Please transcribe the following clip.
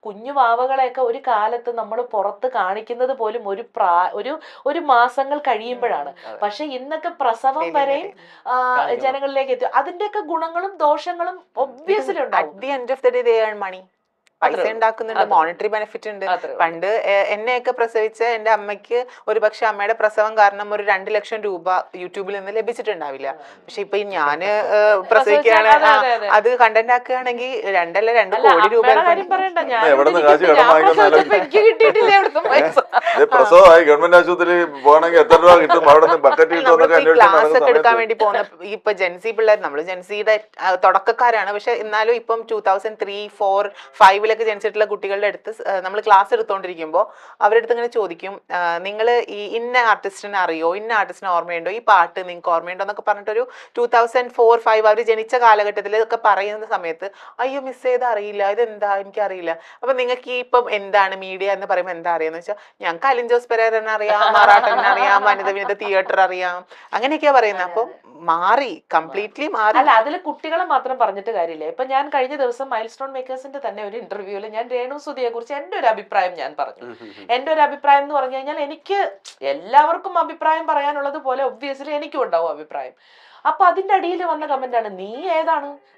കുഞ്ഞു വാവകളെയൊക്കെ ഒരു കാലത്ത് നമ്മൾ പുറത്ത് കാണിക്കുന്നത് പോലും ഒരു ഒരു മാസങ്ങൾ കഴിയുമ്പോഴാണ്. പക്ഷെ ഇന്നൊക്കെ പ്രസവം വരെയും ജനങ്ങളിലേക്ക് എത്തും. അതിന്റെയൊക്കെ ഗുണങ്ങളും ദോഷങ്ങളും ഒബ്വിയസ്ലി ഉണ്ടാവും. പൈസ ഉണ്ടാക്കുന്നുണ്ട്, മോണിറ്ററി ബെനിഫിറ്റ് ഉണ്ട്. പണ്ട് എന്നെയൊക്കെ പ്രസവിച്ച എന്റെ അമ്മയ്ക്ക് ഒരു പക്ഷെ അമ്മയുടെ പ്രസവം കാരണം ഒരു 2 ലക്ഷം രൂപ യൂട്യൂബിൽ നിന്ന് ലഭിച്ചിട്ടുണ്ടാവില്ല. പക്ഷെ ഇപ്പൊ ഞാന് പ്രസവിക്കുകയാണ്, അത് കണ്ടന്റ് ആക്കുകയാണെങ്കിൽ 2 കോടി രൂപ പ്രസവമായി ഗവൺമെന്റ് ആശുപത്രി പോകണമെങ്കിൽ എത്ര രൂപ കിട്ടും, അവിടെ നിന്ന് ബക്കറ്റ് ക്ലാസ് ഒക്കെ എടുക്കാൻ വേണ്ടി പോകുന്ന ഇപ്പൊ ജെൻസി പിള്ളേർ, നമ്മള് ജെൻസിയുടെ തുടക്കക്കാരാണ്. പക്ഷെ എന്നാലും ഇപ്പം 2003, 4, 5 ജനിച്ചിട്ടുള്ള കുട്ടികളുടെ അടുത്ത് നമ്മൾ ക്ലാസ് എടുത്തോണ്ടിരിക്കുമ്പോൾ അവരുടെ അടുത്ത് ഇങ്ങനെ ചോദിക്കും, നിങ്ങൾ ഈ ഇന്ന ആർട്ടിസ്റ്റിനെ അറിയോ, ഇന്ന ആർട്ടിസ്റ്റിനെ ഓർമ്മയുണ്ടോ, ഈ പാട്ട് നിങ്ങൾക്ക് ഓർമ്മയുണ്ടോ എന്നൊക്കെ പറഞ്ഞിട്ടൊരു 2004, 5 അവർ ജനിച്ച കാലഘട്ടത്തിൽ ഒക്കെ പറയുന്ന സമയത്ത് അയ്യോ മിസ് ചെയ്ത് അറിയില്ല, ഇതെന്താ എനിക്കറിയില്ല. അപ്പൊ നിങ്ങൾക്ക് ഈ ഇപ്പം എന്താണ് മീഡിയ എന്ന് പറയുമ്പോൾ എന്താ അറിയാന്ന് വെച്ചാൽ ഞങ്ങൾക്ക് അലിൻ ജോസ് പെരേരനെ അറിയാം, മാറാട്ടനെ അറിയാം, വനിത വിനിത തിയേറ്റർ അറിയാം, അങ്ങനെയൊക്കെയാ പറയുന്നത്. അപ്പൊ മാറി, കംപ്ലീറ്റ്ലി മാറി. അല്ല, അതിൽ കുട്ടികളെ മാത്രം പറഞ്ഞിട്ട് കാര്യമില്ല. ഇപ്പൊ ഞാൻ കഴിഞ്ഞ ദിവസം മൈൽ സ്റ്റോൺ മേക്കേഴ്സിന്റെ തന്നെ ഒരു ഇന്റർവ്യൂവിൽ ഞാൻ രേണു സുധിയെ കുറിച്ച് എന്റെ ഒരു അഭിപ്രായം ഞാൻ പറഞ്ഞു. എന്റെ ഒരു അഭിപ്രായം എന്ന് പറഞ്ഞു കഴിഞ്ഞാൽ, എനിക്ക് എല്ലാവർക്കും അഭിപ്രായം പറയാനുള്ളത് പോലെ ഒബ്വിയസ്ലി എനിക്കും ഉണ്ടാവും അഭിപ്രായം. അപ്പൊ അതിന്റെ അടിയിൽ വന്ന കമന്റ് ആണ്, നീ ഏതാണ്,